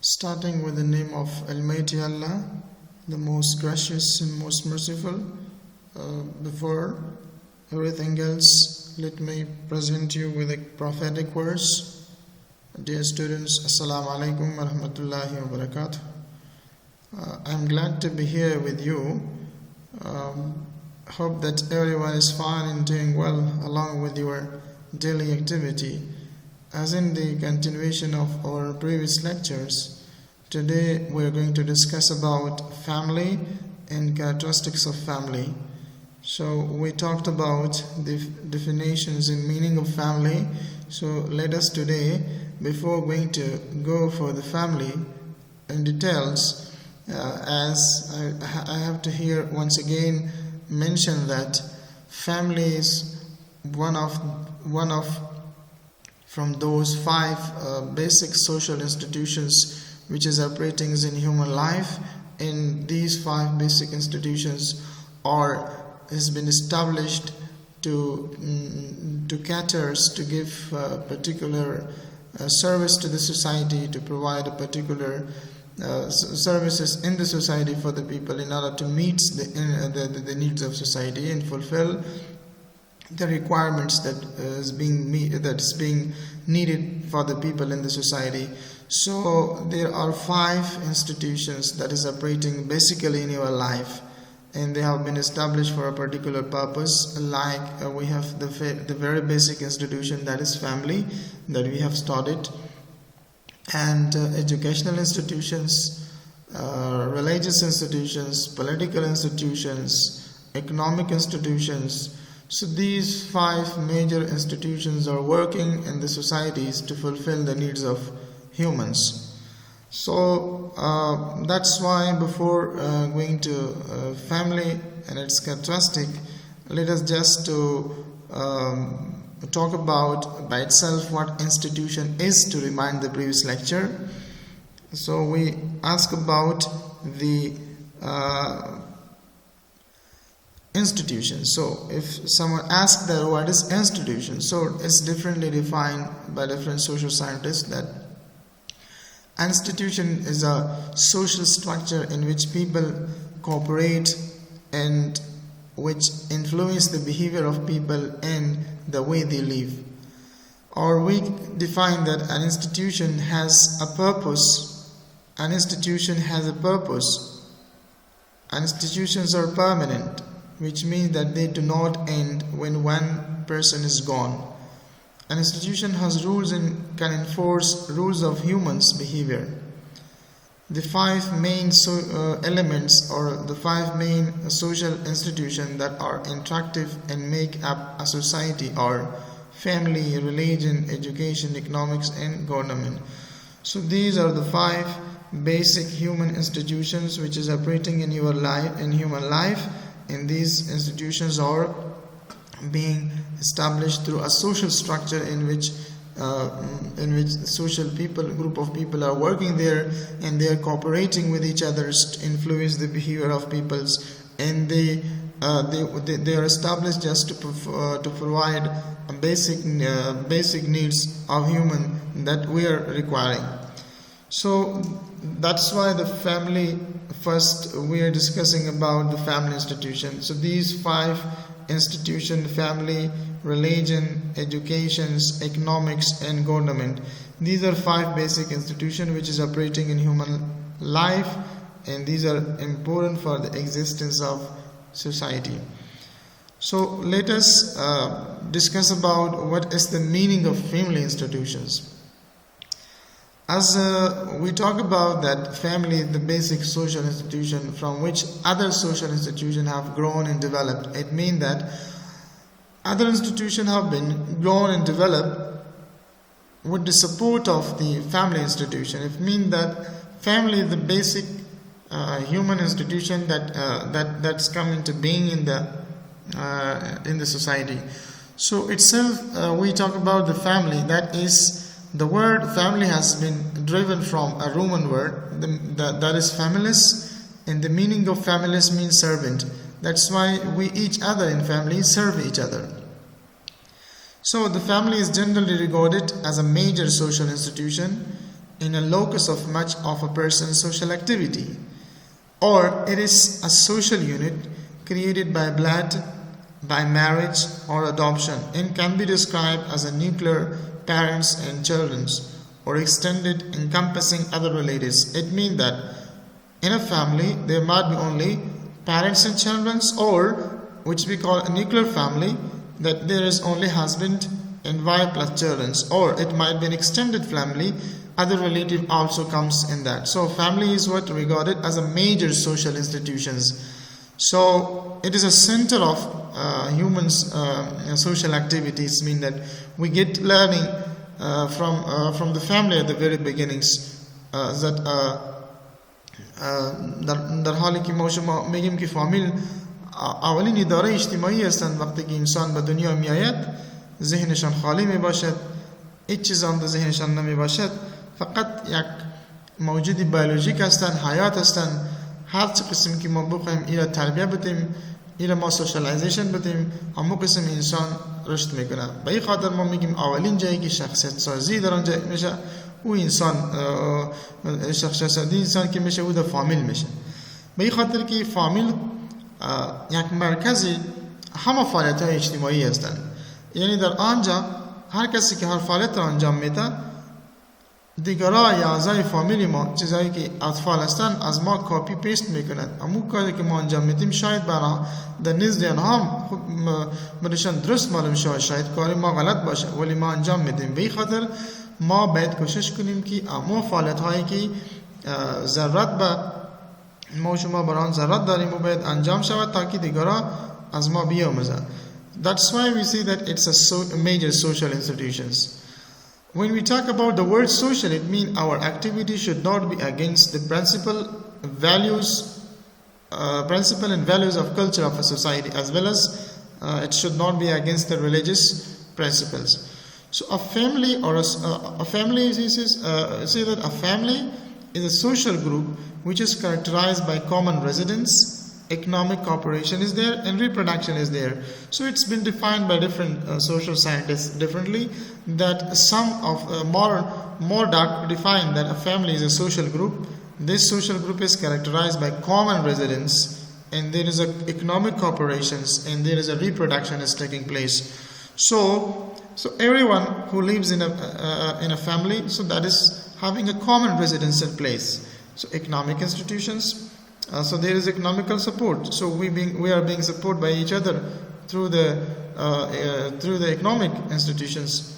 Starting with the name of Almighty Allah, the most gracious and most merciful. Before everything else, let me present you with a prophetic verse. Dear students, Assalamu alaikum wa rahmatullahi wa barakatuh. I'm glad to be here with you. Hope that everyone is fine and doing well along with your daily activity. As in the continuation of our previous lectures, today we are going to discuss about family and characteristics of family. So we talked about the definitions and meaning of family. So let us today, before going to go for the family in details, as I have to here once again mention that family is one of from those five basic social institutions which is operating in human life. And these five basic institutions has been established to cater, to give particular service to the society, to provide a particular services in the society for the people in order to meet the needs of society and fulfill the requirements that is being needed for the people in the society. So there are five institutions that is operating basically in your life, and they have been established for a particular purpose. Like we have the very basic institution, that is family, that we have started, and educational institutions, religious institutions, political institutions, economic institutions. So these five major institutions are working in the societies to fulfill the needs of humans. So that's why before going to family and its characteristic, let us just to talk about by itself what institution is, to remind the previous lecture. So we ask about the institution. So if someone asks that what is institution, so it's differently defined by different social scientists. That institution is a social structure in which people cooperate and which influence the behavior of people and the way they live. Or we define that an institution has a purpose. An institution has a purpose. Institutions are permanent, which means that they do not end when one person is gone. An institution has rules and can enforce rules of humans' behavior. The five main elements, or the five main social institutions that are interactive and make up a society, are family, religion, education, economics, and government. So these are the five basic human institutions which is operating in human life. And these institutions are being established through a social structure in which social group of people are working there, and they are cooperating with each other to influence the behavior of peoples, and they are established just to provide a basic needs of human that we are requiring. So that's why the family, first we are discussing about the family institution. So these five institutions, family, religion, educations, economics, and government, these are five basic institutions which is operating in human life, and these are important for the existence of society. So let us discuss about what is the meaning of family institutions. As we talk about that family is the basic social institution from which other social institutions have grown and developed. It means that other institutions have been grown and developed with the support of the family institution. It means that family is the basic human institution that's come into being in the society. So itself, we talk about the family. That is, the word family has been driven from a Roman word that is familis, and the meaning of familis means servant. That's why we each other in family serve each other. So the family is generally regarded as a major social institution in a locus of much of a person's social activity, or it is a social unit created by blood, by marriage or adoption, and can be described as a nuclear parents and children, or extended encompassing other relatives. It means that in a family there might be only parents and children, or which we call a nuclear family, that there is only husband and wife plus children, or it might be an extended family, other relative also comes in that. So family is what regarded as a major social institutions. So it is a center of humans' social activities, mean that we get learning from the family at the very beginnings, در حالی که ما شما میگیم که فامیل اولین اداره اجتماعی هستند. وقتی که انسان به دنیا میآید ذهنشان خالی می باشد، هیچ چیز آن در ذهنشان نمی باشد، فقط یک موجود بیولوژیک هستند، حیات هستند. هر چه قسم که ما بخوایم اینا تربیه بدیم، اینا ما سوشالایزیشن بدیم، همون قسم انسان رشد میکنه. به این خاطر ما میگیم اولین جایی که شخصیت سازی در آنجا میشه او انسان، شخصیت سازی انسان که میشه او در فامیل میشه. به این خاطر که فامیل یک مرکزی همه فعالیت های اجتماعی هستند. یعنی در آنجا هر کسی که هر فعالیت را انجام میده، دیگرها یا اعضای فامیلی ما، چیزایی که اطفال هستند، از ما کاپی پیست میکنند. همون کاری که ما انجام میدیم شاید برای در نزد آنها برایشان درست معلوم شود، شاید کاری ما غلط باشه، ولی ما انجام میدیم. به این خاطر ما باید کوشش کنیم که اما فعالیت هایی که ضرورت به ما شما برای آن ضرورت داریم و باید انجام شود تا که دیگرها از ما بیاموزند. That's why we see that it's a major social institutions. When we talk about the word social, it means our activity should not be against the principle and values of culture of a society, as well as it should not be against the religious principles. So a family say that a family is a social group which is characterized by common residence, economic cooperation is there, and reproduction is there. So it's been defined by different social scientists differently, that some of more dark define that a family is a social group. This social group is characterized by common residence, and there is a economic cooperations, and there is a reproduction is taking place. So everyone who lives in a family, so that is having a common residential place. So economic institutions, so there is economical support. So we are being supported by each other through the economic institutions.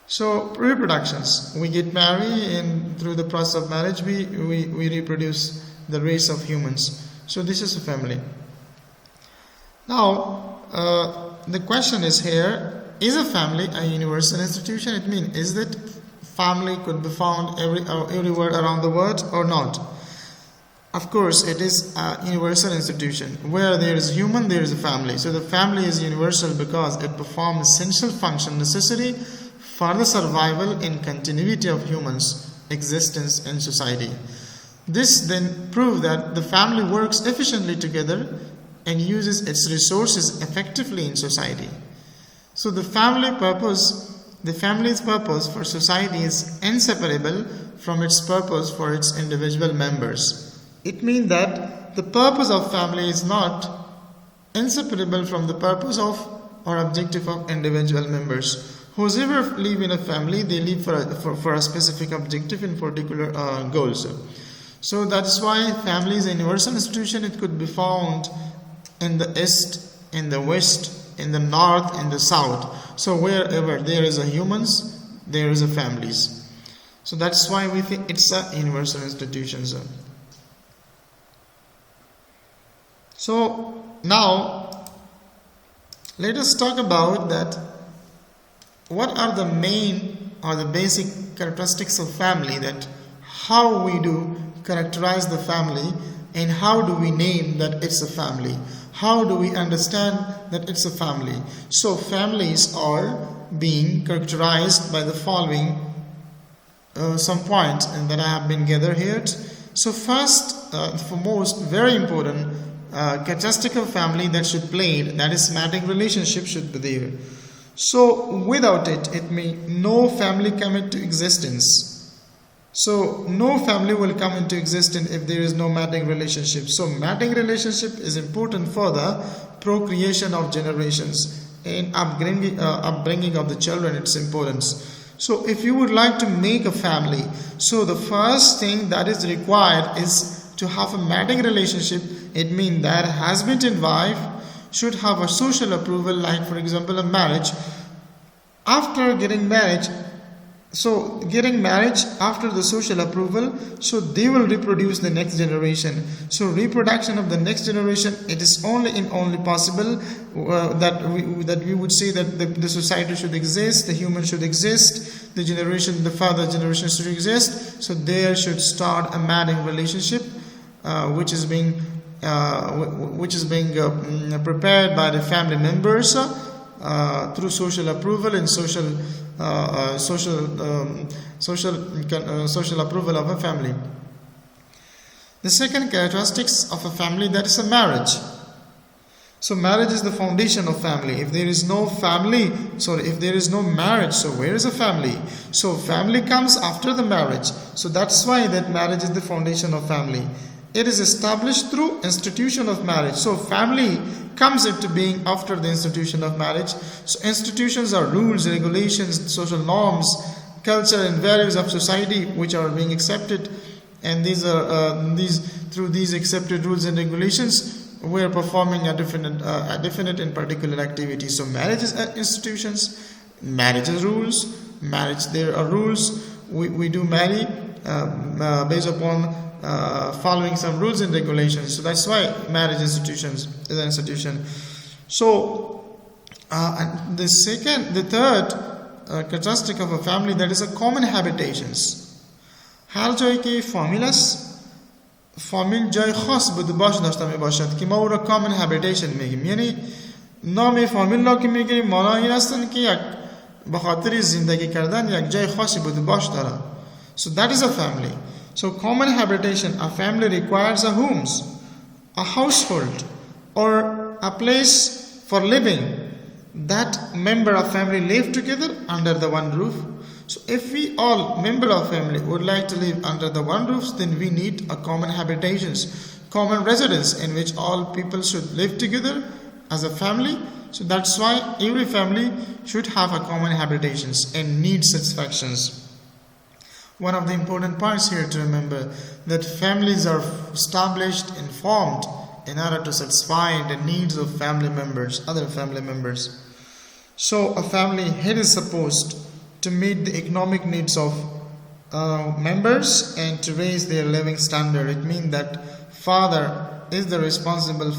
So reproductions, we get married, and through the process of marriage we reproduce the race of humans. So this is a family. Now the question is here: is a family a universal institution? It means, is that family could be found everywhere around the world or not? Of course, it is a universal institution. Where there is human, there is a family. So the family is universal because it performs essential function necessary for the survival and continuity of humans' existence in society. This then proves that the family works efficiently together and uses its resources effectively in society. So the family's purpose for society is inseparable from its purpose for its individual members. It means that the purpose of family is not inseparable from the purpose of or objective of individual members. Whoever live in a family, they live for a specific objective and particular goals. So that is why family is a universal institution. It could be found in the east, in the west, in the north, in the south. So wherever there is a humans, there is a families. So that's why we think it's a universal institution. So now let us talk about that. What are the main or the basic characteristics of family, that how we do characterize the family, and how do we name that it's a family? How do we understand that it's a family? So families are being characterized by the following some points and that I have been gathered here. So first, foremost, very important characteristic of family that should play, that is somatic relationship should be there. So without it, it may no family come into existence. So no family will come into existence if there is no mating relationship. So mating relationship is important for the procreation of generations and upbringing of the children. Its importance. So if you would like to make a family, so the first thing that is required is to have a mating relationship. It means that husband and wife should have a social approval, like for example a marriage. After getting marriage, after the social approval, so they will reproduce the next generation. So reproduction of the next generation, it is only possible that we would say that the society should exist, the human should exist, the further generation should exist. So there should start a mating relationship, which is being prepared by the family members through social approval and social approval of a family. The second characteristics of a family, that is a marriage. So marriage is the foundation of family. If there is no marriage, so where is a family? So family comes after the marriage. So that's why that marriage is the foundation of family. It is established through institution of marriage. So family comes into being after the institution of marriage. So institutions are rules, regulations, social norms, culture and values of society which are being accepted, and through these accepted rules and regulations we are performing a definite and particular activity. So marriage is institutions, marriage is rules, there are rules. We do marry based upon following some rules and regulations. So that's why marriage is an institution. So and the third characteristic of a family, that is a common habitations. هر جایی که فامیل است، فامیل جای خاص بوده داشته می باشد که ما او را common habitation میگیم. یعنی نام فامیل را که میگیم مانا این هستند که یک به خاطر زندگی کردن یک جای خاصی بوده داره. So that is a family. So common habitation, a family requires a homes, a household, or a place for living. That member of family live together under the one roof. So if we all member of family would like to live under the one roof, then we need a common habitations, common residence in which all people should live together as a family. So that's why every family should have a common habitations and need satisfactions. One of the important points here to remember, that families are established and formed in order to satisfy the needs of family members, other family members. So a family head is supposed to meet the economic needs of members and to raise their living standard. It means that father is the responsible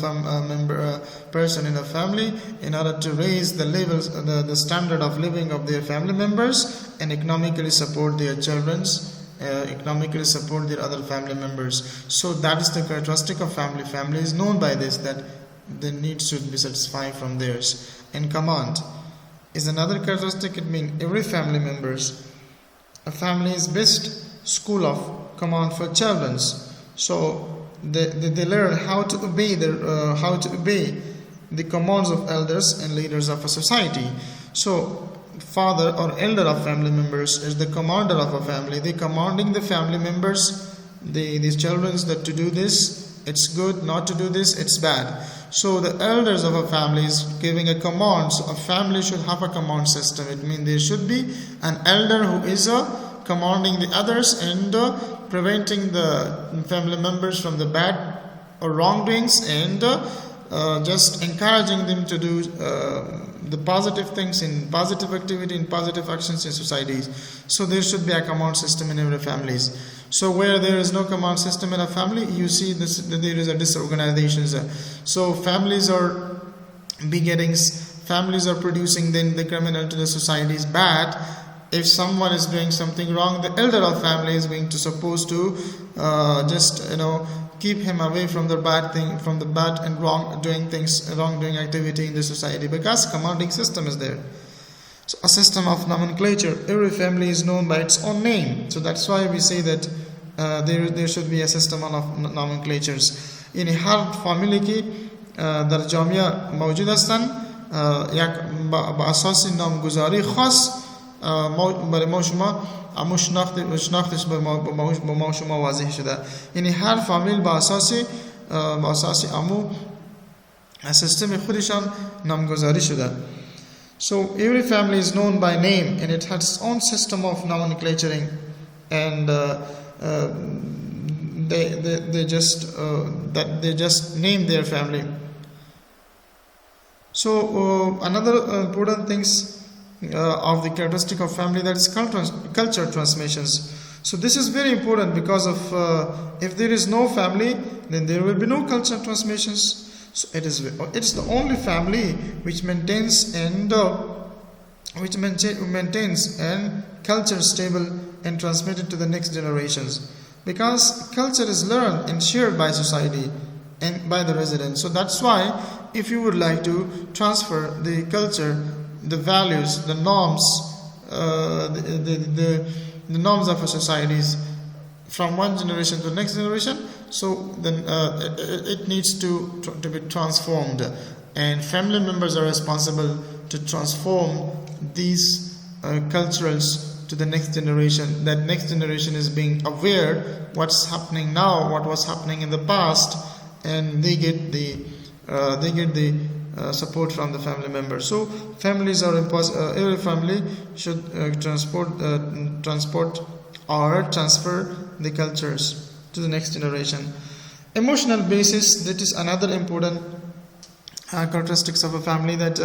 person in a family in order to raise the standard of living of their family members and economically support their children's, economically support their other family members. So that is the characteristic of family. Family is known by this, that the needs should be satisfied from theirs. And command is another characteristic. It means every family members. A family is best school of command for children. So they learn how to obey the commands of elders and leaders of a society. So father or elder of family members is the commander of a family. They commanding the family members, these children, that to do this, it's good, not to do this, it's bad. So the elders of a family is giving a command. So a family should have a command system. It means there should be an elder who is commanding the others and preventing the family members from the bad or wrongdoings, and just encouraging them to do the positive things in positive activity and positive actions in societies. So there should be a command system in every families. So where there is no command system in a family, you see that there is a disorganization. So families are beginnings, families are producing then the criminal to the society is bad. If someone is doing something wrong, the elder of family is going to supposed to keep him away from the bad thing, from the bad and wrongdoing activity in the society, because commanding system is there. So a system of nomenclature. Every family is known by its own name. So that's why we say that there should be a system of nomenclatures. یعنی هر فامیلی که در جامعه موجود هستند یک با اساس نامگذاری خاص برای ما شما اما شناختش با ما شما واضح شده. یعنی هر فامیل با اساس امو سیستم خودشان نامگذاری شده. So every family is known by name and it has its own system of nomenclaturing, and they just name their family. So another important things of the characteristic of family, that is culture transmissions. So this is very important because of if there is no family, then there will be no culture transmissions. So it is the only family which maintains and culture stable and transmitted to the next generations, because culture is learned and shared by society and by the residents. So that's why if you would like to transfer the culture, the values, the norms, the norms of our societies from one generation to the next generation, so then it needs to be transformed, and family members are responsible to transform these cultures to the next generation. That next generation is being aware what's happening now, what was happening in the past, and they get the support from the family members. So families are every family should transport or transfer the cultures to the next generation. Emotional basis, that is another important characteristics of a family, that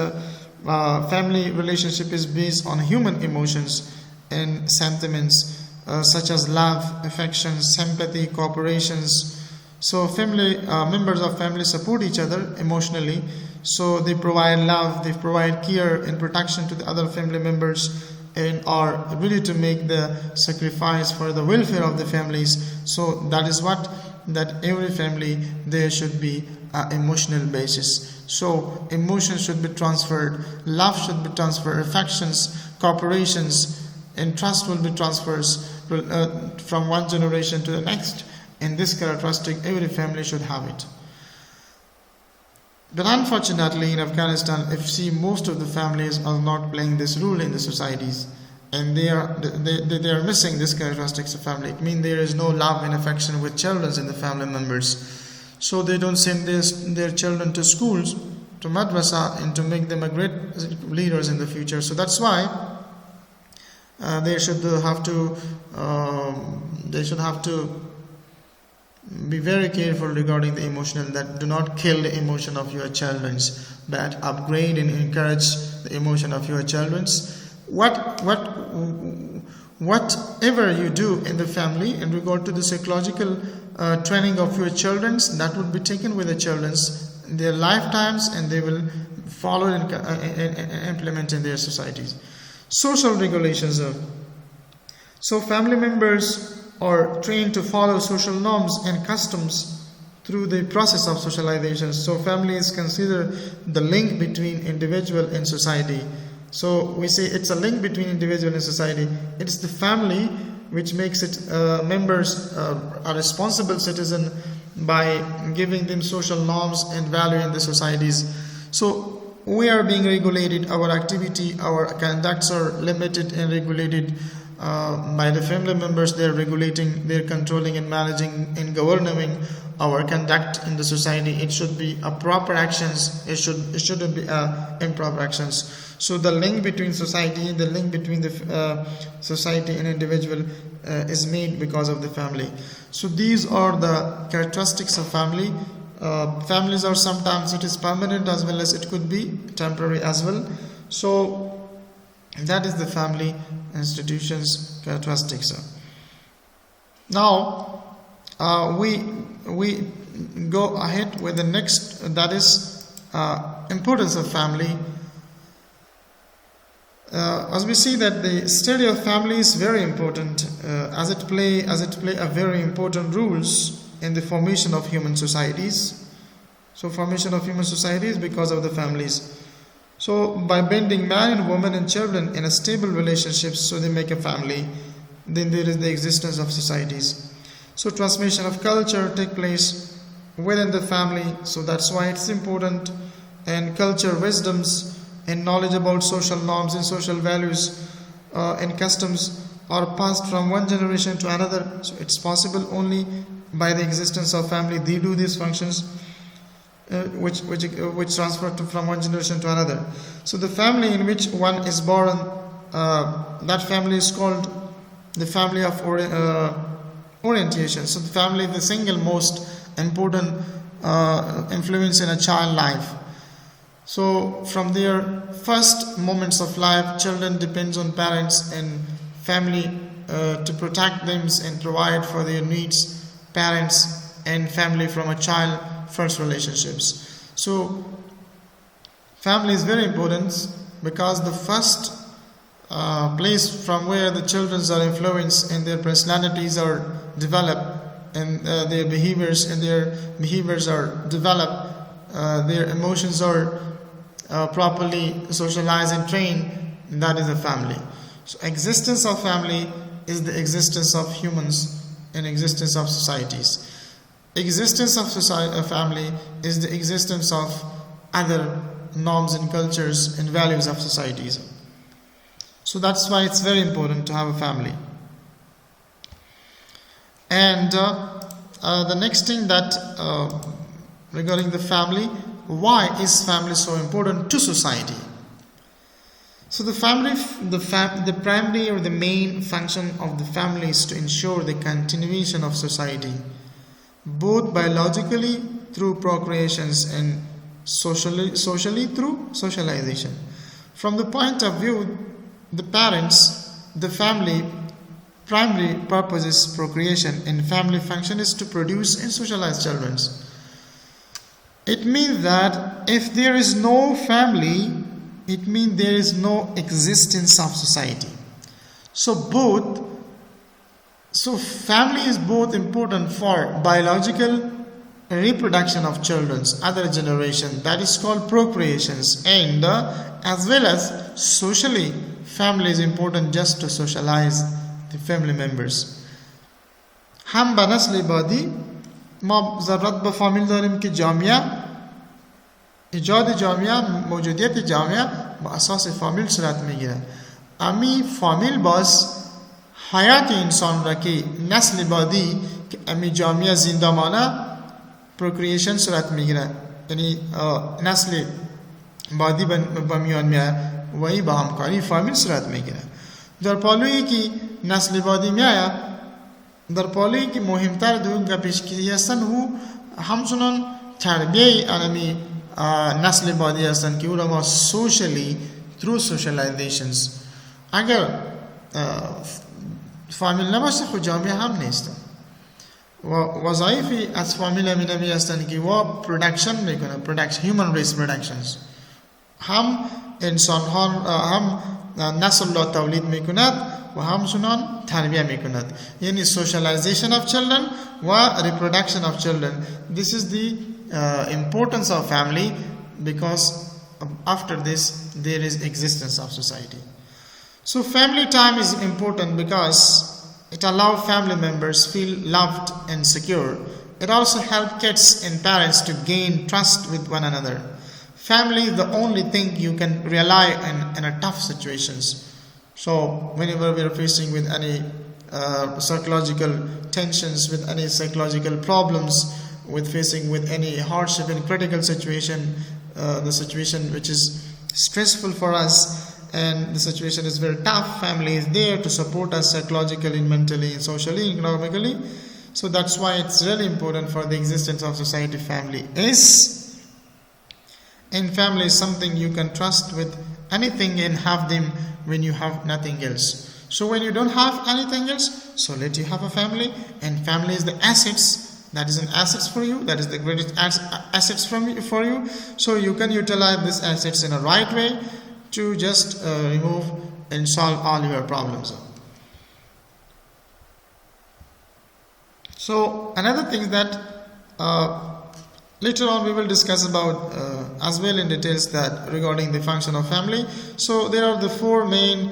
family relationship is based on human emotions and sentiments such as love, affection, sympathy, cooperations. So family members of family support each other emotionally, so they provide love, they provide care and protection to the other family members, and are ready to make the sacrifice for the welfare of the families. So that is what, that every family there should be an emotional basis. So emotions should be transferred, love should be transferred, affections, cooperations, and trust will be transferred from one generation to the next. And this characteristic every family should have it. But unfortunately in Afghanistan, if you see, most of the families are not playing this role in the societies, and they are missing this characteristics of family. It means there is no love and affection with children in the family members. So they don't send their children to schools, to madrasa, and to make them a great leaders in the future. So that's why they should have to be very careful regarding the emotional, that do not kill the emotion of your children, but upgrade and encourage the emotion of your children. Whatever you do in the family in regard to the psychological training of your children, that would be taken with the children's their lifetimes, and they will follow and implement in their societies. Social regulations. So family members are trained to follow social norms and customs through the process of socialization. So family is considered the link between individual and society. So we say it's a link between individual and society. It's the family which makes it members a responsible citizen by giving them social norms and value in the societies. So we are being regulated, our activity, our conducts are limited and regulated by the family members. They're regulating, they're controlling and managing and governing our conduct in the society. It should be a proper actions, it shouldn't be improper actions. So the link between society, the link between the society and individual is made because of the family. So these are the characteristics of family. Families are sometimes it is permanent as well as it could be temporary as well. So that is the family institutions characteristics. Now we go ahead with the next, that is importance of family. As we see that the study of family is very important, as it play a very important roles in the formation of human societies. So formation of human societies because of the families. So by bending man and woman and children in a stable relationships, so they make a family, then there is the existence of societies. So transmission of culture take place within the family, so that's why it's important. And culture, wisdoms, and knowledge about social norms and social values and customs or passed from one generation to another. So it's possible only by the existence of family. They do these functions which transfer from one generation to another. So the family in which one is born, that family is called the family of orientation. So the family is the single most important influence in a child life. So from their first moments of life, children depends on parents and family to protect them and provide for their needs. Parents and family from a child first relationships. So family is very important because the first place from where the children are influenced and their personalities are developed and their behaviors are developed, their emotions are properly socialized and trained. That is a family. So existence of family is the existence of humans and existence of societies. Existence of family is the existence of other norms and cultures and values of societies. So that's why it's very important to have a family. And the next thing that regarding the family, why is family so important to society? So the primary or the main function of the family is to ensure the continuation of society, both biologically through procreations and socially through socialization. From the point of view, the family primary purpose is procreation, and family function is to produce and socialize children. It means that if there is no family, it means there is no existence of society. So family is both important for biological reproduction of children's other generation, that is called procreations, and as well as socially, family is important just to socialize the family members. हम बनस्ल बादी ما ज़रूरत बफ़ामिल दारिम कि जामिया इजाद जामिया मौजूदियत जामिया बअसास फ़ामिल सूरत में गिरा अमी फ़ामिल बस हयात इंसान रखे नस्ल बादी कि अमी जामिया जिंदा माना प्रोक्रिएशन सूरत में गिरा यानी नस्ल बादी बमियान में वही बाहमकारी फ़ामिल सूरत में गिरा در پالویی که نسل بعدی میآید در پالویی که مهمتر دوگا پیشگیری هستند او همچنان تربیه انمی نسل بعدی هستند که او را ما socially through socializations اگر فامیل نباشه خود جامعه هم نیستند و وظایفی از فامیل نمی هستند که و پرودکشن میکنه human race productions هم انسان ها هم نسل را تولید میکند و همچنان تربیه میکند یعنی socialization of children و reproduction of children. This is the importance of family because after this there is existence of society. So family time is important because it allows family members feel loved and secure. It also helps kids and parents to gain trust with one another. Family is the only thing you can rely on in a tough situations. So whenever we are facing with any psychological tensions, with any psychological problems, with facing with any hardship in critical situation, the situation which is stressful for us and the situation is very tough, family is there to support us psychologically, mentally, socially, economically. So that's why it's really important for the existence of society. Family is and family is something you can trust with anything and have them when you have nothing else. So when you don't have anything else, so let you have a family, and family is the assets. That is an assets for you. That is the greatest assets for you. So you can utilize these assets in a right way to just remove and solve all your problems. So another thing that later on we will discuss about as well in details that regarding the function of family. So there are the four main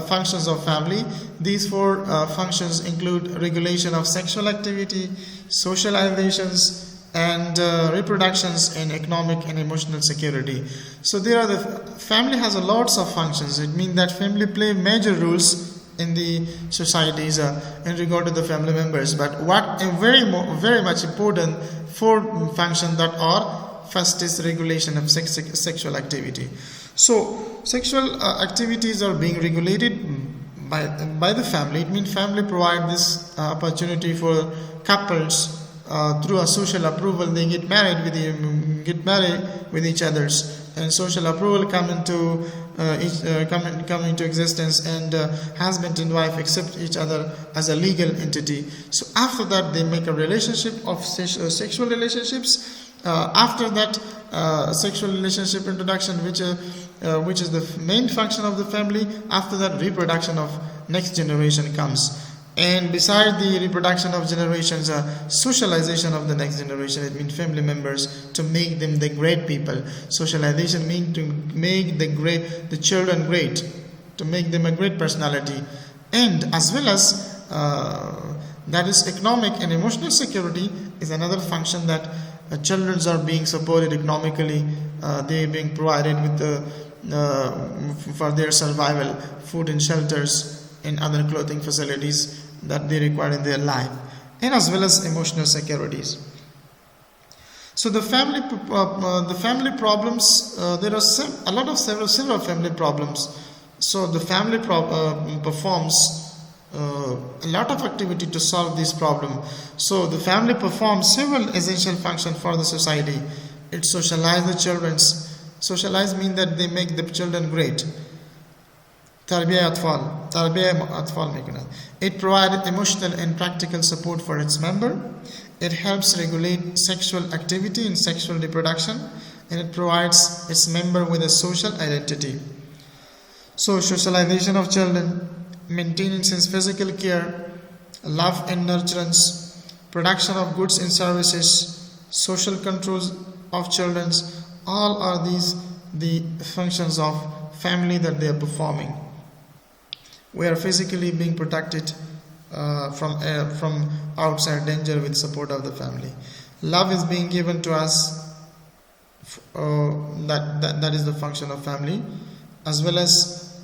functions of family. These four functions include regulation of sexual activity, socializations, and reproductions, and economic and emotional security. So there are the family has a lots of functions. It means that family play major roles in the societies in regard to the family members. But what a very much important four functions that are: first is regulation of sexual activity. So sexual activities are being regulated by the family. It means family provide this opportunity for couples through a social approval. They get married with each others, and social approval come into existence, and husband and wife accept each other as a legal entity. So after that, they make a relationship of sexual relationships. After that, sexual relationship introduction, which is the main function of the family. After that, reproduction of next generation comes. And beside the reproduction of generations, socialization of the next generation. It means family members to make them the great people. Socialization means to make the children great, to make them a great personality. And as well as that is economic and emotional security is another function that children are being supported economically. They are being provided with for their survival, food and shelters and other clothing facilities that they require in their life, and as well as emotional securities. So the family problems, there are several family problems. So the family performs a lot of activity to solve this problem. So the family performs several essential functions for the society. It socializes the children. Socialize means that they make the children great. Tarbiyah atfal. It provides emotional and practical support for its member. It helps regulate sexual activity and sexual reproduction, and it provides its member with a social identity. So socialization of children, maintenance and physical care, love and nurturance, production of goods and services, social controls of children, all are these the functions of family that they are performing. We are physically being protected from outside danger with support of the family. Love is being given to us. That is the function of family, as well as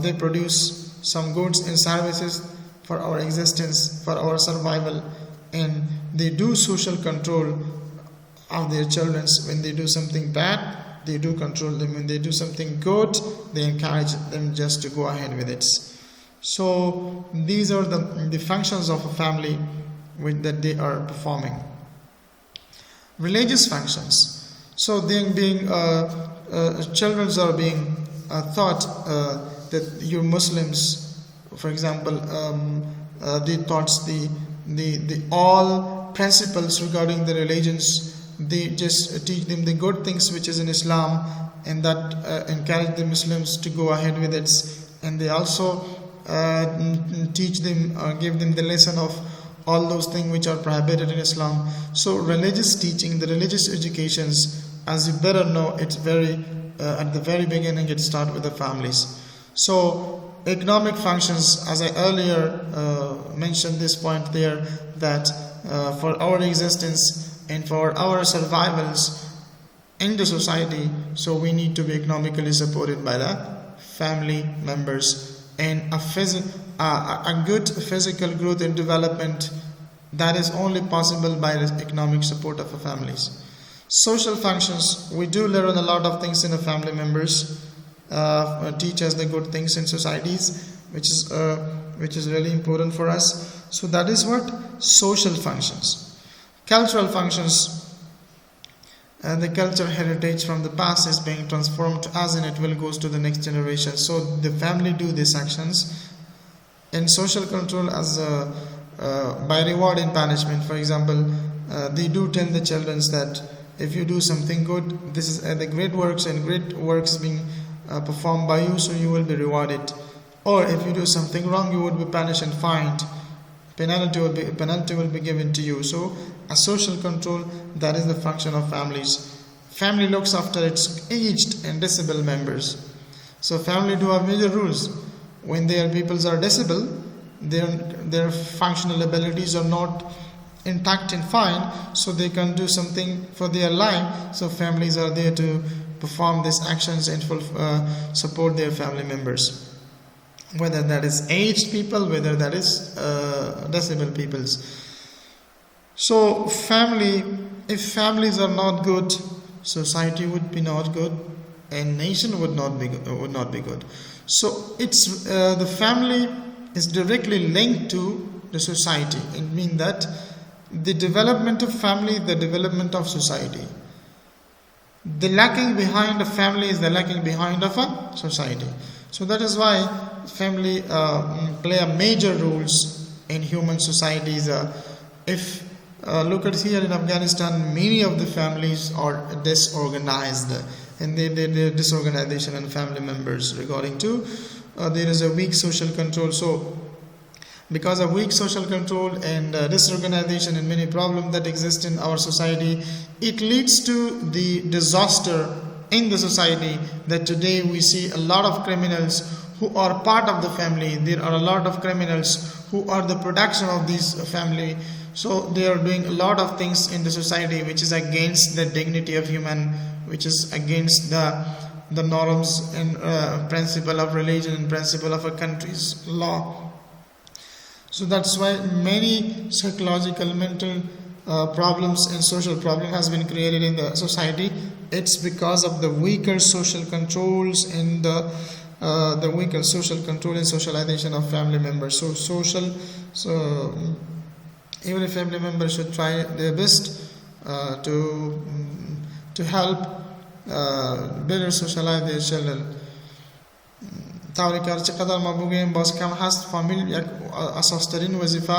they produce some goods and services for our existence, for our survival, and they do social control of their children. When they do something bad, they do control them. When they do something good, they encourage them just to go ahead with it. So these are the functions of a family that they are performing. Religious functions. So children are being taught that you're Muslims, for example, they taught the all principles regarding the religions. They just teach them the good things which is in Islam, and that encourage the Muslims to go ahead with it. And they also teach them, give them the lesson of all those things which are prohibited in Islam. So religious teaching, the religious educations, as you better know, it's very at the very beginning it starts with the families. So economic functions, as I earlier mentioned this point there, that for our existence and for our survivals in the society, so we need to be economically supported by the family members. And a good physical growth and development, that is only possible by the economic support of our families. Social functions, we do learn a lot of things in the family members, teach us the good things in societies, which is really important for us. So that is what social functions. Cultural functions, the cultural heritage from the past is being transformed to us, and it will goes to the next generation. So the family do these actions. And social control as by reward and punishment. For example, they do tell the children that if you do something good, this is the great works being performed by you, so you will be rewarded. Or if you do something wrong, you would be punished and fined. Penalty will be given to you. So a social control, that is the function of families. Family looks after its aged and disabled members. So family do have major rules. When their peoples are disabled, their functional abilities are not intact and fine, so they can do something for their life. So families are there to perform these actions and support their family members. whether that is aged people, whether that is disabled peoples. So if families are not good, society would be not good, and nation would not be good. So it's the family is directly linked to the society. It means that the development of family, the development of society. The lacking behind a family is the lacking behind of a society. So that is why family play a major roles in human societies. If look at here in Afghanistan, many of the families are disorganized, and they're disorganization and family members regarding to there is a weak social control. So because of weak social control and disorganization and many problems that exist in our society, it leads to the disaster in the society that today we see a lot of criminals who are part of the family. There are a lot of criminals who are the production of this family. So they are doing a lot of things in the society which is against the dignity of human, which is against the norms and principle of religion and principle of a country's law. So that's why many psychological, mental problems and social problem has been created in the society. It's because of the weaker social controls and the weaker social control and socialization of family members. So even if family members should try their best to help better socialize their children. طوری که چقدر ما بگوییم باز کم هست. فامیل یک اساسترین وظیفه،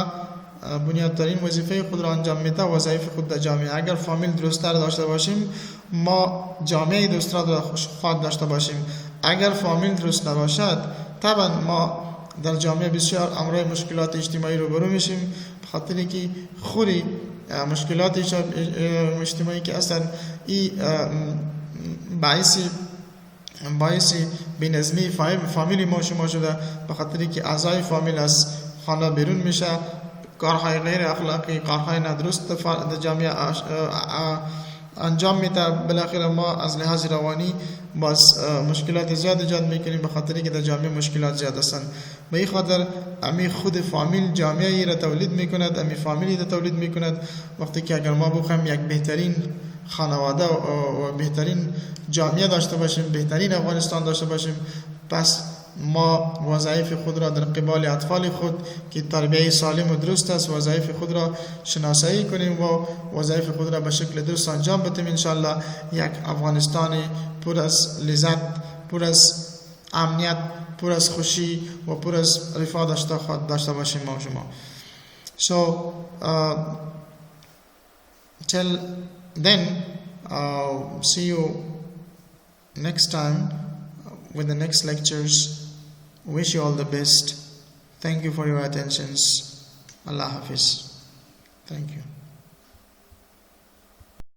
بنیادترین وظیفه خود را انجام میده، وظایف خود در جامعه. اگر فامیل درست داشته باشیم، ما جامعه درست را خواهد داشته باشیم. اگر فامیل درست نباشد، طبعا ما در جامعه بسیار امرای مشکلات اجتماعی رو برو میشیم، بخاطر که خوری مشکلات اجتماعی که اصلا این باعثی بینظمی فامیلی ما شده، بخاطر که اعضای فامیل از خانه بیرون میشه، کارهای غیر اخلاقی، کارهای ندرست در جامعه انجام میده. بالاخره ما از لحاظ روانی باز مشکلات زیاد ایجاد میکنیم، بخاطر که در جامعه مشکلات زیاد هستند. به این خاطر امی خود فامیل جامعه ای را تولید میکند، امی فامیلی را تولید میکند. وقتی که اگر ما بخوایم یک بهترین خانواده و بهترین جامعه داشته باشیم، بهترین افغانستان داشته باشیم، پس ما وظایف خود را در قبال اطفال خود که تربیت سالم و درست است، وظایف خود را شناسایی کنیم و وظایف خود را به شکل درست انجام بدیم. انشالله یک افغانستان پر از لذت، پر از امنیت، پر از خوشی و پر از رفاه داشته باشیم ما و شما. So till then, see you next time with the next lectures. Wish you all the best. Thank you for your attentions. Allah Hafiz. Thank you.